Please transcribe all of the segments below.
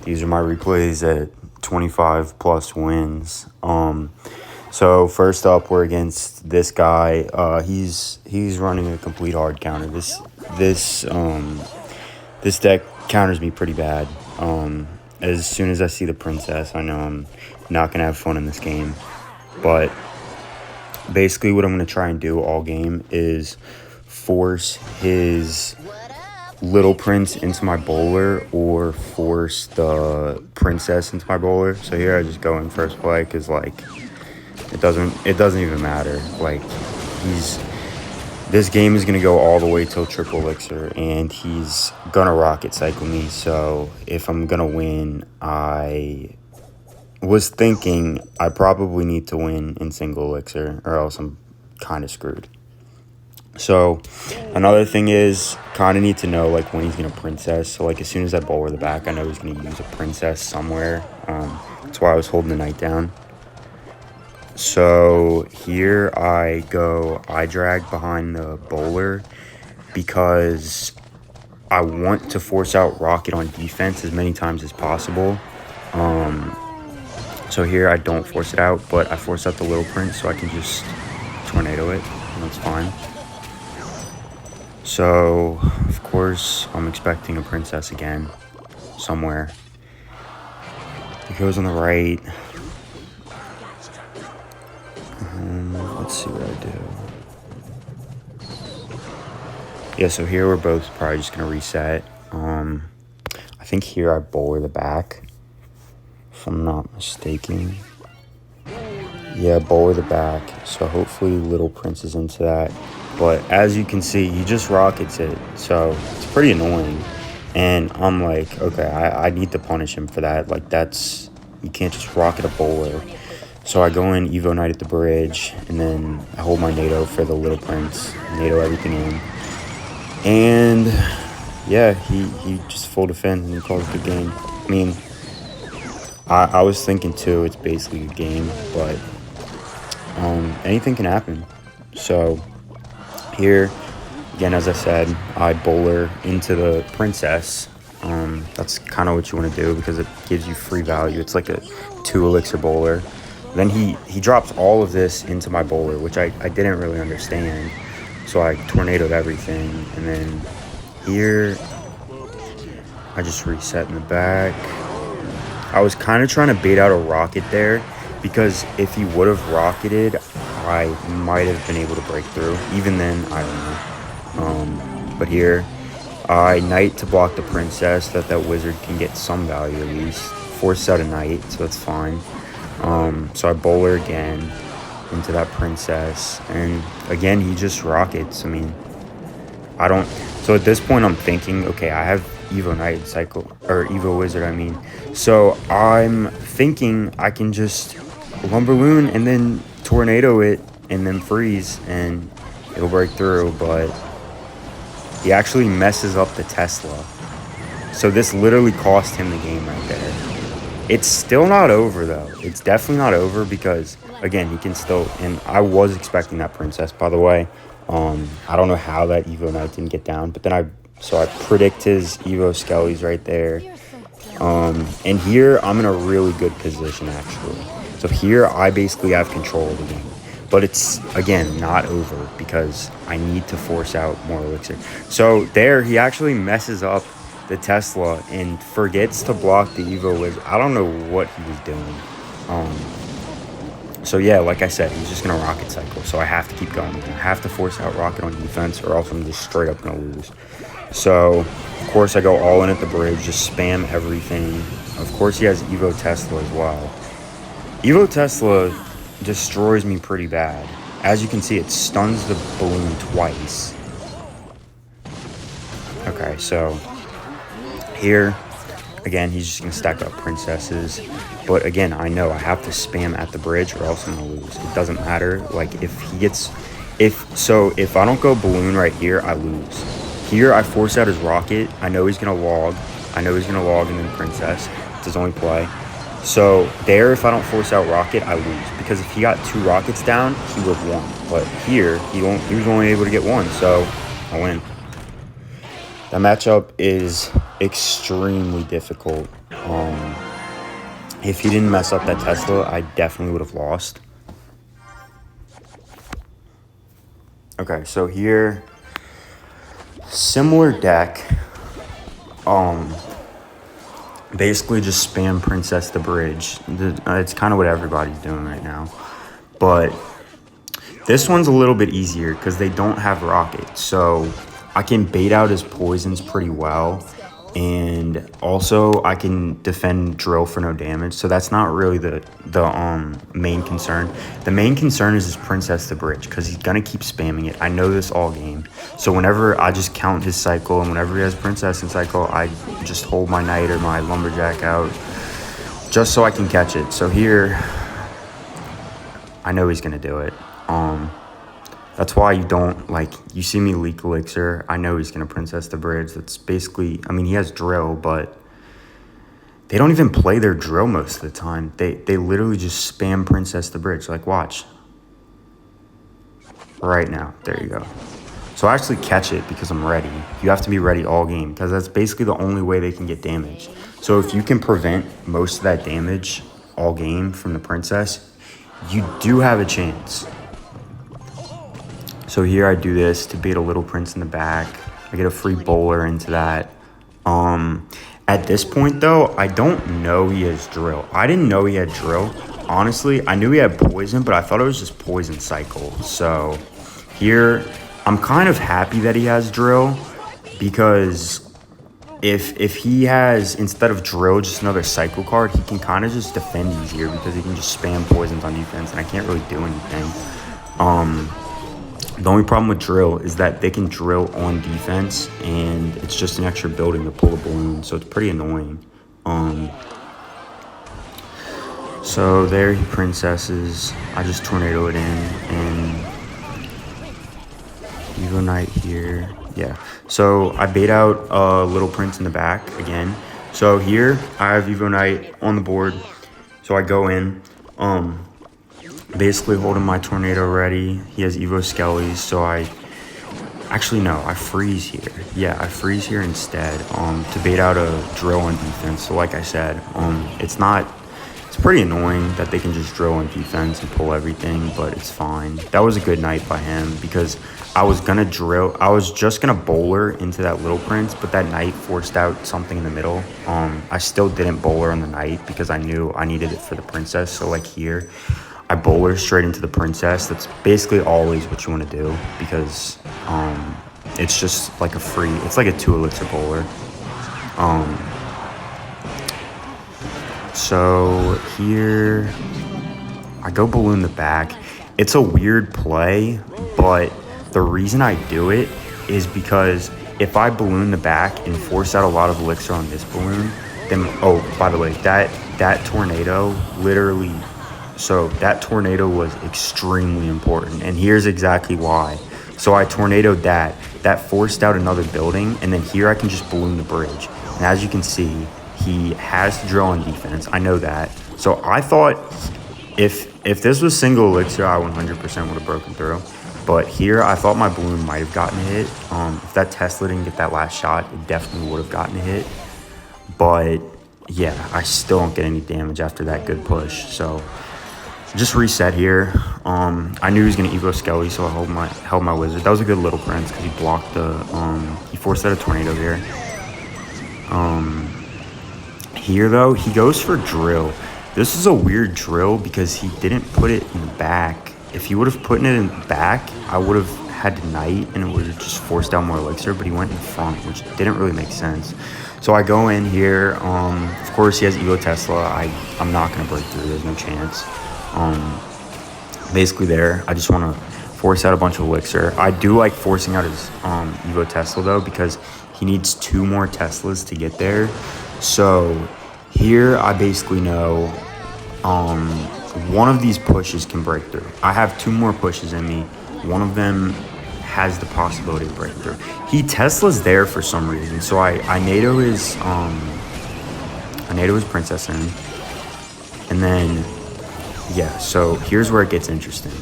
These are my replays at 25 plus wins. So first up, we're against this guy. He's running a complete hard counter. This deck counters me pretty bad. As soon as I see the princess, I know I'm not gonna have fun in this game. But basically, what I'm gonna try and do all game is force his little prince into my bowler or force the princess into my bowler. So here I just go in first play because like it doesn't even matter. Like this game is gonna go all the way till triple elixir and he's gonna rocket cycle me. So if I'm gonna win, I was thinking I probably need to win in single elixir or else I'm kind of screwed. So another thing is kind of need to know like when he's going to princess. So like as soon as I bowler the back, I know he's going to use a princess somewhere. That's why I was holding the knight down. So here I drag behind the bowler because I want to force out rocket on defense as many times as possible. So here I don't force it out, but I force out the little prince so I can just tornado it, and that's fine. So, of course, I'm expecting a princess again, somewhere. It goes on the right. Let's see what I do. Yeah, so here we're both probably just going to reset. I think here I bowler the back, if I'm not mistaken. Yeah, bowler the back, so hopefully little prince is into that. But as you can see, he just rockets it, so it's pretty annoying. And I'm like, okay, I need to punish him for that. Like, you can't just rocket a bowler. So I go in, Evo Knight at the bridge, and then I hold my NATO for the little prince, NATO everything in. And, yeah, he just full defends and he calls it a game. I mean, I was thinking, too, it's basically a game, but anything can happen. So here, again, as I said, I bowler into the princess. That's kind of what you want to do because it gives you free value. It's like a 2 elixir bowler. Then he drops all of this into my bowler, which I didn't really understand. So I tornadoed everything. And then here, I just reset in the back. I was kind of trying to bait out a rocket there because if he would have rocketed, I might have been able to break through. Even then, I don't know. But here, I knight to block the princess so that wizard can get some value at least. Force out a knight, so that's fine. So I bowler again into that princess. And again, he just rockets. I mean, so at this point, I'm thinking, okay, I have Evo Knight cycle, or Evo Wizard, I mean. So I'm thinking I can just lumberloon and then tornado it and then freeze and it'll break through, but he actually messes up the Tesla. So this literally cost him the game right there. It's still not over though. It's definitely not over because again, he can still, and I was expecting that princess, by the way. I don't know how that Evo Knight didn't get down, but then I predict his Evo Skellies right there. And here I'm in a really good position actually. So here I basically have control of the game. But it's, again, not over because I need to force out more elixir. So there, he actually messes up the Tesla and forgets to block the Evo Wizard. I don't know what he was doing. So yeah, like I said, he's just going to rocket cycle. So I have to keep going. I have to force out rocket on defense or else I'm just straight up going to lose. So, of course, I go all in at the bridge, just spam everything. Of course, he has Evo Tesla as well. Evo Tesla destroys me pretty bad. As you can see, it stuns the balloon twice. Okay, so here, again, he's just going to stack up princesses. But again, I know I have to spam at the bridge or else I'm going to lose. It doesn't matter. Like, if I don't go balloon right here, I lose. Here, I force out his rocket. I know he's going to log. and then princess. It's his only play. So there, if I don't force out rocket, I lose. Because if he got 2 rockets down, he would have won. But here, he was only able to get 1, so I win. That matchup is extremely difficult. If he didn't mess up that Tesla, I definitely would have lost. Okay, so here, similar deck. Basically just spam Princess the Bridge. It's kind of what everybody's doing right now. But this one's a little bit easier because they don't have rockets. So I can bait out his poisons pretty well. And also I can defend drill for no damage. So that's not really the main concern. The main concern is his Princess the Bridge because he's going to keep spamming it. I know this all game. So whenever I just count his cycle and whenever he has Princess in cycle, I just hold my Knight or my Lumberjack out just so I can catch it. So here, I know he's going to do it. That's why you don't, like, you see me leak Elixir. I know he's going to Princess the Bridge. That's basically, I mean, he has drill, but they don't even play their drill most of the time. They literally just spam Princess the Bridge. Like, watch. Right now. There you go. So I actually catch it because I'm ready. You have to be ready all game because that's basically the only way they can get damage. So if you can prevent most of that damage all game from the Princess, you do have a chance. So here I do this to bait a little prince in the back. I get a free bowler into that. At this point, though, I don't know he has drill. I didn't know he had drill. Honestly, I knew he had poison, but I thought it was just poison cycle. So here, I'm kind of happy that he has drill because if he has, instead of drill, just another cycle card, he can kind of just defend easier because he can just spam poisons on defense, and I can't really do anything. The only problem with drill is that they can drill on defense, and it's just an extra building to pull a balloon, so it's pretty annoying. So there he princesses. I just tornado it in, and Evo Knight here. Yeah. So I bait out a little prince in the back again. So here I have Evo Knight on the board. So I go in. Basically holding my tornado ready. He has Evo Skellies, so I freeze here. Yeah, I freeze here instead to bait out a drill on defense. So like I said, it's pretty annoying that they can just drill on defense and pull everything, but it's fine. That was a good night by him because I was just gonna bowler into that little prince, but that knight forced out something in the middle. I still didn't bowler on the knight because I knew I needed it for the princess. So like here, I bowler straight into the princess. That's basically always what you want to do because it's just like it's like a 2 elixir bowler. So here I go balloon the back. It's a weird play, but the reason I do it is because if I balloon the back and force out a lot of elixir on this balloon, then, oh, by the way, that tornado literally, so that tornado was extremely important, and here's exactly why. So I tornadoed that forced out another building, and then here I can just balloon the bridge. And as you can see, he has to drill on defense. I know that. So I thought if this was single elixir, I 100% would have broken through. But here, I thought my balloon might have gotten a hit. If that Tesla didn't get that last shot, it definitely would have gotten a hit. But yeah, I still don't get any damage after that good push. So just reset here. I knew he was gonna Evo Skelly, so I held my wizard. That was a good little prince because he blocked he forced out a tornado here. Here though, he goes for drill. This is a weird drill because he didn't put it in the back. If he would have put it in the back, I would have had to knight and it would have just forced out more elixir, but he went in front, which didn't really make sense. So I go in here. Of course, he has Evo Tesla. I'm not going to break through. There's no chance. Basically there, I just want to force out a bunch of elixir. I do like forcing out his Evo Tesla, though, because he needs 2 more Teslas to get there. So here I basically know one of these pushes can break through. I have 2 more pushes in me. One of them has the possibility of breakthrough. He Tesla's there for some reason. So I NATO his princess in. And then yeah, so here's where it gets interesting.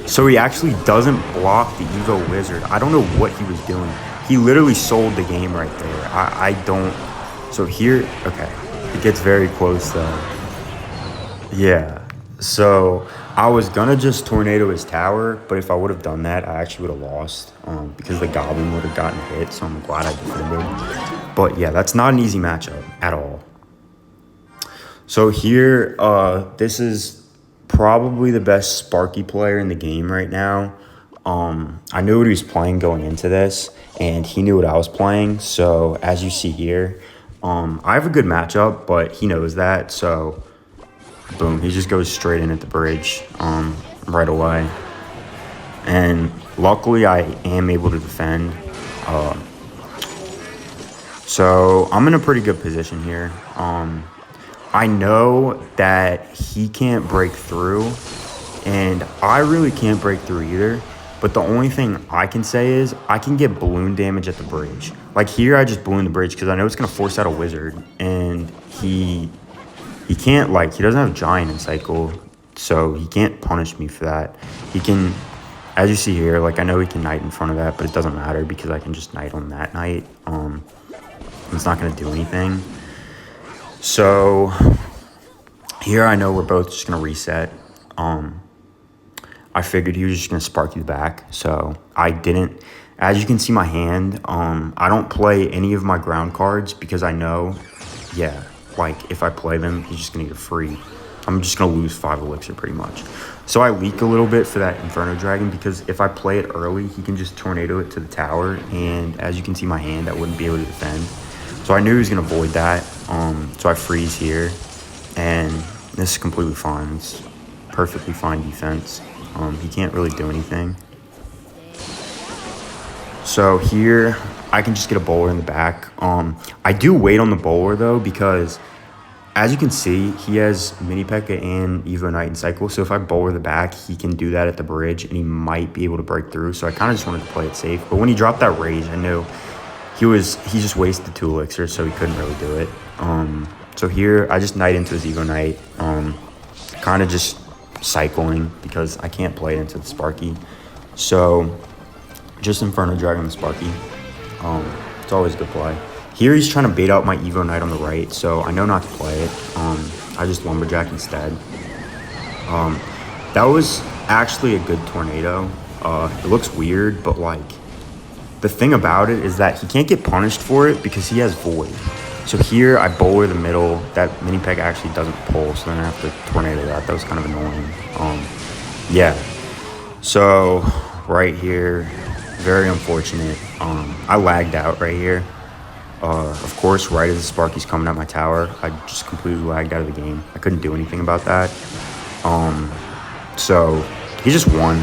So he actually doesn't block the Evo Wizard. I don't know what he was doing. He literally sold the game right there. I don't. So here, okay, it gets very close though. Yeah. So I was gonna just tornado his tower, but if I would have done that, I actually would have lost because the goblin would have gotten hit. So I'm glad I defended. But yeah, that's not an easy matchup at all. So here, this is probably the best Sparky player in the game right now. I knew what he was playing going into this, and he knew what I was playing. So as you see here, I have a good matchup, but he knows that. So boom, he just goes straight in at the bridge right away. And luckily, I am able to defend. So I'm in a pretty good position here. I know that he can't break through, and I really can't break through either. But the only thing I can say is I can get balloon damage at the bridge. Like here, I just ballooned the bridge because I know it's going to force out a wizard. And he can't, like, he doesn't have giant in cycle, so he can't punish me for that. He can, as you see here, like, I know he can knight in front of that, but it doesn't matter because I can just knight on that knight. It's not going to do anything. So here I know we're both just going to reset. I figured he was just going to Sparky the back, so I didn't. As you can see my hand, I don't play any of my ground cards because I know, yeah, like if I play them, he's just going to get a free. I'm just going to lose 5 elixir pretty much. So I leak a little bit for that Inferno Dragon because if I play it early, he can just tornado it to the tower, and as you can see my hand, I wouldn't be able to defend. So I knew he was going to avoid that, so I freeze here, and this is completely fine. It's perfectly fine defense. He can't really do anything. So here, I can just get a bowler in the back. I do wait on the bowler, though, because as you can see, he has Mini P.E.K.K.A. and Evo Knight in cycle. So if I bowler the back, he can do that at the bridge, and he might be able to break through. So I kind of just wanted to play it safe. But when he dropped that rage, I knew he just wasted 2 elixir, so he couldn't really do it. So here, I just knight into his Evo Knight, kind of just cycling because I can't play it into the Sparky. So just Inferno Dragon the Sparky. It's always a good play. Here he's trying to bait out my Evo Knight on the right, so I know not to play it. I just Lumberjack instead. That was actually a good tornado. It looks weird, but like the thing about it is that he can't get punished for it because he has Void. So here I bowler the middle. That Mini P.E.K.K.A. actually doesn't pull, so then I have to tornado that. That was kind of annoying. Yeah. So right here, very unfortunate. I lagged out right here. Of course, right as the Sparky's coming at my tower, I just completely lagged out of the game. I couldn't do anything about that. So he just won.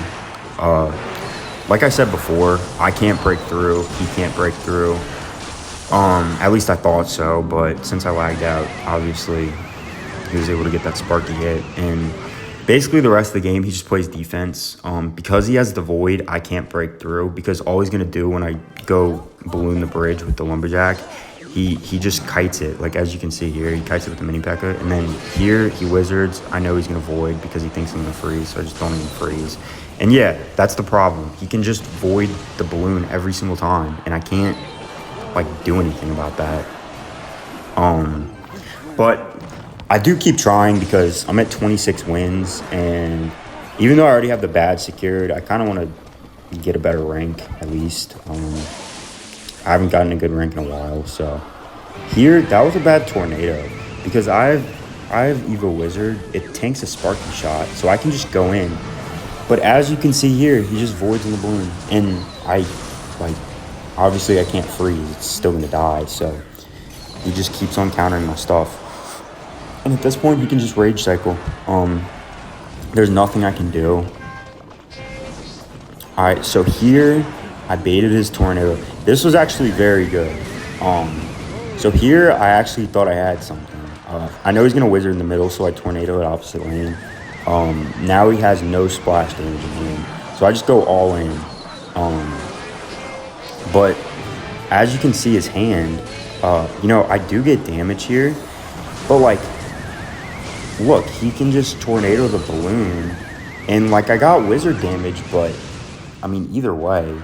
Like I said before, I can't break through. He can't break through. At least I thought so, but since I lagged out, obviously, he was able to get that Sparky hit. And basically the rest of the game, he just plays defense. Because he has the Void, I can't break through because all he's going to do when I go balloon the bridge with the Lumberjack, he just kites it. Like, as you can see here, he kites it with the Mini P.E.K.K.A. And then here, he wizards. I know he's going to Void because he thinks I'm going to freeze, so I just don't even freeze. And yeah, that's the problem. He can just Void the balloon every single time, and I can't like do anything about that. But I do keep trying because I'm at 26 wins, and even though I already have the badge secured, I kind of want to get a better rank at least. I haven't gotten a good rank in a while, so here that was a bad tornado because I have Evo Wizard. It tanks a Sparky shot, so I can just go in. But as you can see here, he just voids in the balloon, and obviously I can't freeze. It's still gonna die, so he just keeps on countering my stuff. And at this point, he can just rage cycle. There's nothing I can do. All right, so here I baited his tornado. This was actually very good. So here I actually thought I had something. I know he's gonna wizard in the middle, so I tornado it opposite lane. Now he has no splash damage in him, so I just go all in. But as you can see his hand, I do get damage here, but like, look, he can just tornado the balloon, and like I got wizard damage, but I mean either way,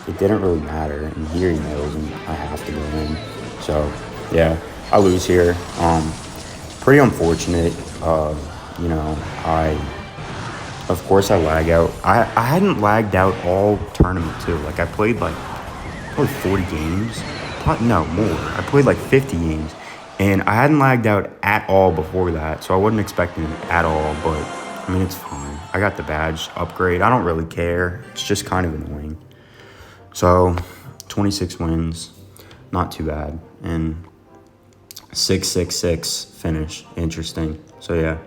it didn't really matter. And here he knows, and I have to go in. So yeah, I lose here. Pretty unfortunate. You know, of course I lag out. I hadn't lagged out all tournament too. Like I played like probably 40 games. No, more. I played like 50 games. And I hadn't lagged out at all before that. So I wasn't expecting it at all. But I mean, it's fine. I got the badge upgrade. I don't really care. It's just kind of annoying. So 26 wins. Not too bad. And 666 finish. Interesting. So yeah.